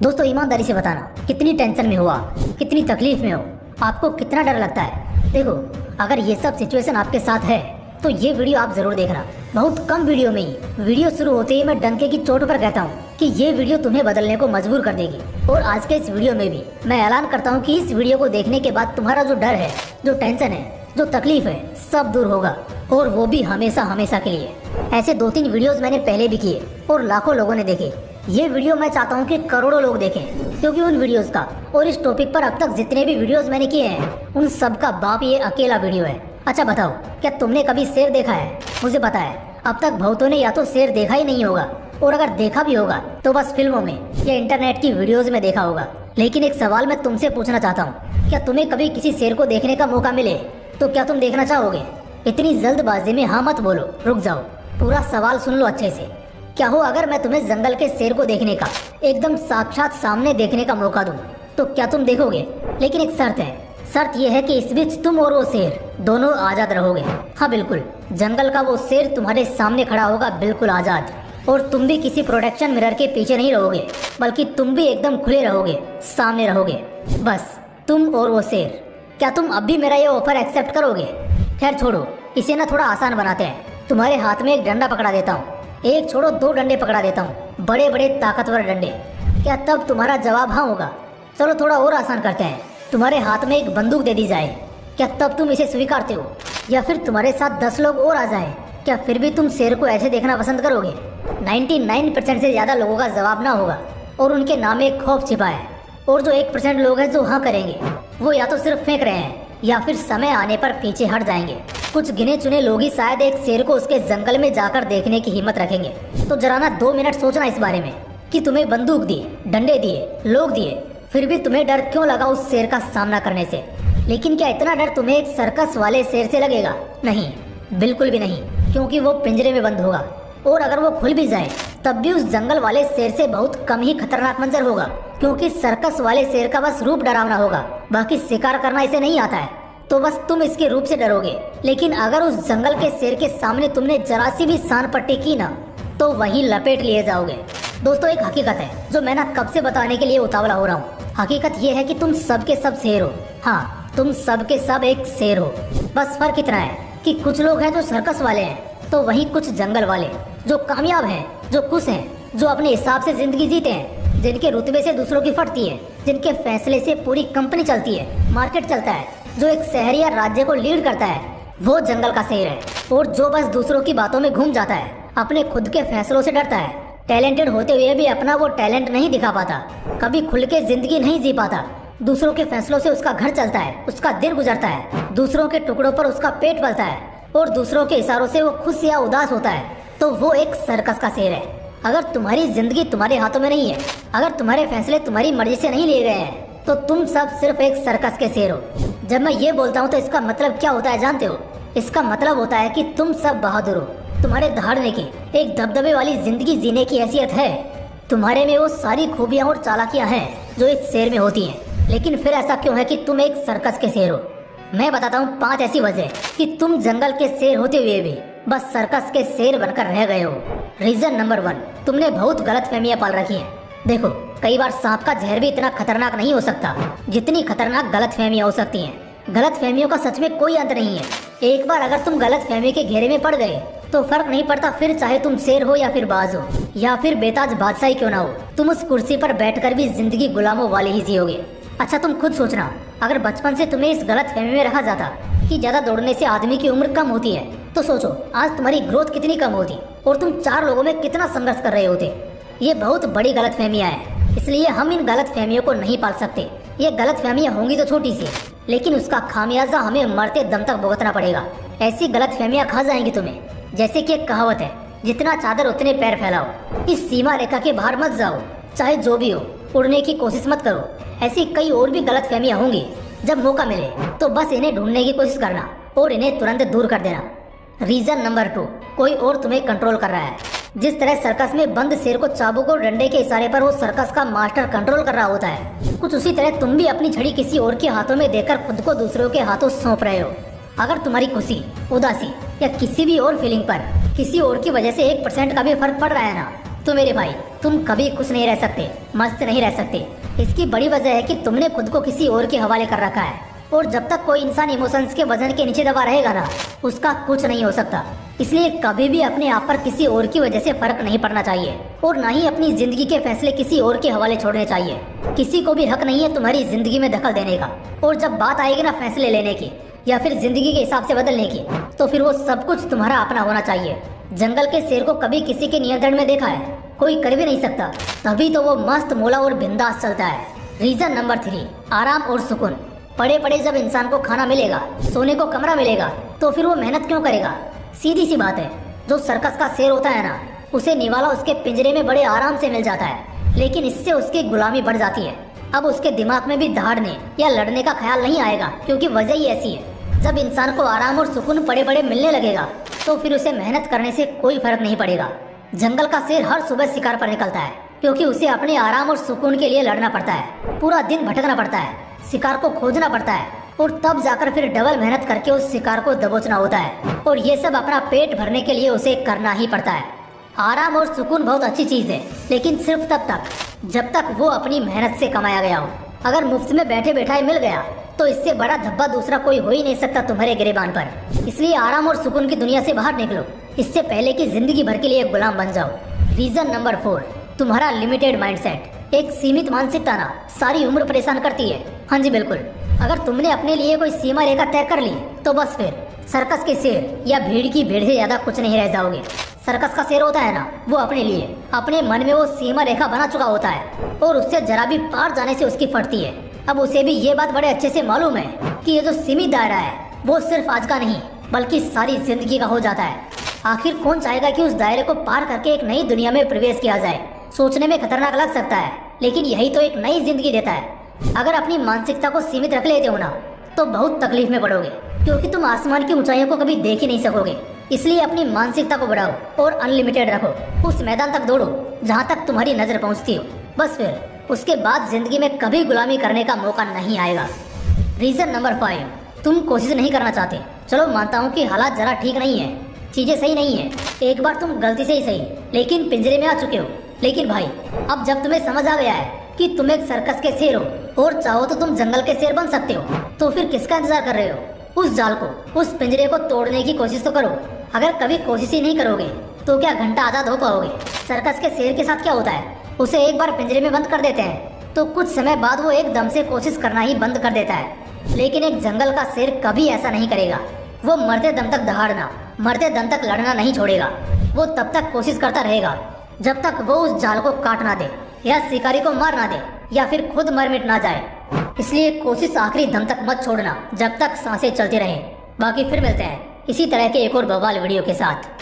दोस्तों ईमानदारी से बताना, कितनी टेंशन में हो आप, कितनी तकलीफ में हो, आपको कितना डर लगता है। देखो, अगर ये सब सिचुएशन आपके साथ है तो ये वीडियो आप जरूर देखना। बहुत कम वीडियो में ही वीडियो शुरू होते ही मैं डंके की चोट पर कहता हूँ कि ये वीडियो तुम्हें बदलने को मजबूर कर देगी। और आज के इस वीडियो में भी मैं ऐलान करता हूँ कि इस वीडियो को देखने के बाद तुम्हारा जो डर है, जो टेंशन है, जो तकलीफ है, सब दूर होगा, और वो भी हमेशा हमेशा के लिए। ऐसे 2-3 वीडियोस मैंने पहले भी किए और लाखों लोगों ने देखे। ये वीडियो मैं चाहता हूँ कि करोड़ों लोग देखें, क्योंकि उन वीडियोस का और इस टॉपिक पर अब तक जितने भी वीडियोस मैंने किए हैं उन सब का बाप ये अकेला वीडियो है। अच्छा बताओ, क्या तुमने कभी शेर देखा है? मुझे पता है अब तक बहुतों ने या तो शेर देखा ही नहीं होगा, और अगर देखा भी होगा तो बस फिल्मों में या इंटरनेट की वीडियोज में देखा होगा। लेकिन एक सवाल मैं तुमसे पूछना चाहता हूँ, क्या तुम्हें कभी किसी शेर को देखने का मौका मिले तो क्या तुम देखना चाहोगे? इतनी जल्दबाजी में हाँ मत बोलो, रुक जाओ, पूरा सवाल सुन लो अच्छे से। क्या हो अगर मैं तुम्हें जंगल के शेर को देखने का, एकदम साक्षात सामने देखने का मौका दूं, तो क्या तुम देखोगे? लेकिन एक शर्त है, शर्त यह है कि इस बीच तुम और वो शेर दोनों आजाद रहोगे। हाँ बिल्कुल, जंगल का वो शेर तुम्हारे सामने खड़ा होगा बिल्कुल आजाद, और तुम भी किसी प्रोटेक्शन मिरर के पीछे नहीं रहोगे, बल्कि तुम भी एकदम खुले रहोगे, सामने रहोगे, बस तुम और वो शेर। क्या तुम अब भी मेरा ये ऑफर एक्सेप्ट करोगे? खैर छोड़ो, इसे ना थोड़ा आसान बनाते हैं। तुम्हारे हाथ में एक डंडा पकड़ा देता हूँ, एक छोड़ो 2 डंडे पकड़ा देता हूँ, बड़े बड़े ताकतवर डंडे। क्या तब तुम्हारा जवाब हाँ होगा? चलो थोड़ा और आसान करते हैं, तुम्हारे हाथ में एक बंदूक दे दी जाए, क्या तब तुम इसे स्वीकारते हो? या फिर तुम्हारे साथ 10 लोग और आ जाएं, क्या फिर भी तुम शेर को ऐसे देखना पसंद करोगे? 99% से ज्यादा लोगों का जवाब ना होगा, और उनके नाम में खौफ छिपा है। और जो 1% लोग हैं जो हाँ करेंगे, वो या तो सिर्फ फेंक रहे हैं या फिर समय आने पर पीछे हट जाएंगे। कुछ गिने चुने लोग ही शायद एक शेर को उसके जंगल में जाकर देखने की हिम्मत रखेंगे। तो जरा ना 2 मिनट सोचना इस बारे में कि तुम्हें बंदूक दिए, डंडे दिए, लोग दिए, फिर भी तुम्हें डर क्यों लगा उस शेर का सामना करने से? लेकिन क्या इतना डर तुम्हें एक सर्कस वाले शेर से लगेगा? नहीं, बिल्कुल भी नहीं, क्योंकि वो पिंजरे में बंद होगा, और अगर वो खुल भी जाए तब भी उस जंगल वाले शेर से बहुत कम ही खतरनाक मंजर होगा, क्योंकि सर्कस वाले शेर का बस रूप डरावना होगा, बाकी शिकार करना इसे नहीं आता है, तो बस तुम इसके रूप से डरोगे। लेकिन अगर उस जंगल के शेर के सामने तुमने जरा सी भी शान पट्टी की ना, तो वहीं लपेट लिए जाओगे। दोस्तों एक हकीकत है जो मैं ना कब से बताने के लिए उतावला हो रहा हूँ। हकीकत ये है कि तुम सब के सब शेर हो। हाँ, तुम सब के सब एक शेर हो। बस फर्क इतना है कि कुछ लोग हैं जो सर्कस वाले हैं, तो वहीं कुछ जंगल वाले जो कामयाब हैं, जो खुश हैं, जो अपने हिसाब से जिंदगी जीते हैं, जिनके रुतबे से दूसरों की फटती है, जिनके फैसले से पूरी कंपनी चलती है, मार्केट चलता है, जो एक शहर या राज्य को लीड करता है, वो जंगल का शेर है। और जो बस दूसरों की बातों में घूम जाता है, अपने खुद के फैसलों से डरता है, टैलेंटेड होते हुए भी अपना वो टैलेंट नहीं दिखा पाता, कभी खुल के जिंदगी नहीं जी पाता, दूसरों के फैसलों से उसका घर चलता है, उसका दिन गुजरता है, दूसरों के टुकड़ों पर उसका पेट पलता है, और दूसरों के इशारों से वो खुश या उदास होता है, तो वो एक सर्कस का शेर है। अगर तुम्हारी जिंदगी तुम्हारे हाथों में नहीं है, अगर तुम्हारे फैसले तुम्हारी मर्जी से नहीं लिए गए हैं, तो तुम सब सिर्फ एक सर्कस के शेर हो। जब मैं ये बोलता हूँ तो इसका मतलब क्या होता है जानते हो? इसका मतलब होता है कि तुम सब बहादुर हो, तुम्हारे दहाड़ने की, एक दबदबे वाली जिंदगी जीने की हैसियत है, तुम्हारे में वो सारी खूबियाँ और चालाकियाँ हैं जो एक शेर में होती हैं। लेकिन फिर ऐसा क्यों है कि तुम एक सर्कस के शेर हो? मैं बताता हूँ 5 ऐसी वजह कि तुम जंगल के शेर होते हुए भी बस सर्कस के शेर बनकर रह गए हो। रीजन नंबर 1, तुमने बहुत गलत फहमियाँ पाल रखी हैं। देखो, कई बार सांप का जहर भी इतना खतरनाक नहीं हो सकता जितनी खतरनाक गलत फहमियाँ हो सकती हैं। गलत फहमियों का सच में कोई अंत नहीं है। एक बार अगर तुम गलत फहमी के घेरे में पड़ गए तो फर्क नहीं पड़ता फिर चाहे तुम शेर हो या फिर बाज हो या फिर बेताज बादशाह क्यों ना हो, तुम उस कुर्सी पर बैठकर भी जिंदगी गुलामों वाली ही जियोगे। अच्छा तुम खुद सोचना, अगर बचपन से तुम्हें इस गलत फहमी में रखा जाता कि ज्यादा दौड़ने से आदमी की उम्र कम होती है, तो सोचो आज तुम्हारी ग्रोथ कितनी कम होती और तुम 4 लोगों में कितना संघर्ष कर रहे होते। ये बहुत बड़ी गलत फहमियाँ हैं, इसलिए हम इन गलत फहमियों को नहीं पाल सकते। ये गलत फहमियाँ होंगी तो छोटी सी, लेकिन उसका खामियाजा हमें मरते दम तक भुगतना पड़ेगा। ऐसी गलत फहमियाँ खा जाएंगी तुम्हें। जैसे कि एक कहावत है, जितना चादर उतने पैर फैलाओ। इस सीमा रेखा के बाहर मत जाओ, चाहे जो भी हो, उड़ने की कोशिश मत करो। ऐसी कई और भी गलत फहमियाँ होंगी। जब मौका मिले तो बस इन्हें ढूंढने की कोशिश करना और इन्हें तुरंत दूर कर देना। रीजन नंबर 2, कोई और तुम्हें कंट्रोल कर रहा है। जिस तरह सर्कस में बंद शेर को चाबुक और डंडे के इशारे पर वो सर्कस का मास्टर कंट्रोल कर रहा होता है, कुछ उसी तरह तुम भी अपनी छड़ी किसी और के हाथों में देकर खुद को दूसरों के हाथों सौंप रहे हो। अगर तुम्हारी खुशी, उदासी या किसी भी और फीलिंग पर किसी और की वजह से 1% का भी फर्क पड़ रहा है ना, तो मेरे भाई तुम कभी खुश नहीं रह सकते, मस्त नहीं रह सकते। इसकी बड़ी वजह है कि तुमने खुद को किसी और के हवाले कर रखा है। और जब तक कोई इंसान इमोशंस के वजन के नीचे दबा रहेगा ना, उसका कुछ नहीं हो सकता। इसलिए कभी भी अपने आप पर किसी और की वजह से फर्क नहीं पड़ना चाहिए और ना ही अपनी जिंदगी के फैसले किसी और के हवाले छोड़ने चाहिए। किसी को भी हक नहीं है तुम्हारी जिंदगी में दखल देने का। और जब बात आएगी ना फैसले लेने की या फिर जिंदगी के हिसाब से बदलने की, तो फिर वो सब कुछ तुम्हारा अपना होना चाहिए। जंगल के शेर को कभी किसी के नियंत्रण में देखा है? कोई कर भी नहीं सकता। तभी तो वो मस्त मौला और बिंदास चलता है। रीजन नंबर 3, आराम और सुकून। पड़े पड़े जब इंसान को खाना मिलेगा, सोने को कमरा मिलेगा, तो फिर वो मेहनत क्यों करेगा? सीधी सी बात है। जो सर्कस का शेर होता है ना, उसे निवाला उसके पिंजरे में बड़े आराम से मिल जाता है, लेकिन इससे उसकी गुलामी बढ़ जाती है। अब उसके दिमाग में भी दहाड़ने या लड़ने का ख्याल नहीं आएगा, क्योंकि वजह ही ऐसी है। जब इंसान को आराम और सुकून पड़े पड़े मिलने लगेगा, तो फिर उसे मेहनत करने से कोई फर्क नहीं पड़ेगा। जंगल का शेर हर सुबह शिकार पर निकलता है, क्योंकि उसे अपने आराम और सुकून के लिए लड़ना पड़ता है। पूरा दिन भटकना पड़ता है, शिकार को खोजना पड़ता है और तब जाकर फिर डबल मेहनत करके उस शिकार को दबोचना होता है। और ये सब अपना पेट भरने के लिए उसे करना ही पड़ता है। आराम और सुकून बहुत अच्छी चीज है, लेकिन सिर्फ तब तक जब तक वो अपनी मेहनत से कमाया गया हो। अगर मुफ्त में बैठे बैठाए मिल गया, तो इससे बड़ा धब्बा दूसरा कोई हो ही नहीं सकता तुम्हारे गिरेबान पर। इसलिए आराम और सुकून की दुनिया से बाहर निकलो, इससे पहले कि जिंदगी भर के लिए एक गुलाम बन जाओ। रीजन नंबर 4, तुम्हारा लिमिटेड माइंडसेट। एक सीमित मानसिकता ना सारी उम्र परेशान करती है। हाँ जी बिल्कुल। अगर तुमने अपने लिए कोई सीमा रेखा तय कर ली, तो बस फिर सर्कस के शेर या भीड़ की भीड़ से ज्यादा कुछ नहीं रह जाओगे। सर्कस का शेर होता है ना, वो अपने लिए अपने मन में वो सीमा रेखा बना चुका होता है और उससे जरा भी पार जाने से उसकी फटती है। अब उसे भी ये बात बड़े अच्छे से मालूम है कि ये जो सीमित दायरा है, वो सिर्फ आज का नहीं बल्कि सारी जिंदगी का हो जाता है। आखिर कौन चाहेगा कि उस दायरे को पार करके एक नई दुनिया में प्रवेश किया जाए? सोचने में खतरनाक लग सकता है, लेकिन यही तो एक नई जिंदगी देता है। अगर अपनी मानसिकता को सीमित रख लेते हो ना, तो बहुत तकलीफ में पड़ोगे, क्योंकि तुम आसमान की ऊंचाइयों को कभी देख ही नहीं सकोगे। इसलिए अपनी मानसिकता को बढ़ाओ और अनलिमिटेड रखो। उस मैदान तक दौड़ो जहाँ तक तुम्हारी नजर पहुँचती हो। बस फिर उसके बाद जिंदगी में कभी गुलामी करने का मौका नहीं आएगा। रीजन नंबर 5, तुम कोशिश नहीं करना चाहते। चलो मानता हूँ कि हालात जरा ठीक नहीं है, चीजें सही नहीं है। एक बार तुम गलती से ही सही, लेकिन पिंजरे में आ चुके हो। लेकिन भाई, अब जब तुम्हें समझ आ गया है कि तुम एक सर्कस के शेर हो और चाहो तो तुम जंगल के शेर बन सकते हो, तो फिर किसका इंतजार कर रहे हो? उस जाल को, उस पिंजरे को तोड़ने की कोशिश तो करो। अगर कभी कोशिश ही नहीं करोगे, तो क्या घंटा आजाद हो पाओगे? सर्कस के शेर के साथ क्या होता है, उसे एक बार पिंजरे में बंद कर देते हैं, तो कुछ समय बाद वो एकदम से कोशिश करना ही बंद कर देता है। लेकिन एक जंगल का शेर कभी ऐसा नहीं करेगा। वो मरते दम तक दहाड़ना, मरते दम तक लड़ना नहीं छोड़ेगा। वो तब तक कोशिश करता रहेगा जब तक वो उस जाल को काट ना दे, या शिकारी को मार ना दे, या फिर खुद मर मिट ना जाए। इसलिए कोशिश आखिरी दम तक मत छोड़ना, जब तक सांसें चलती रहें। बाकी फिर मिलते हैं इसी तरह के एक और बवाल वीडियो के साथ।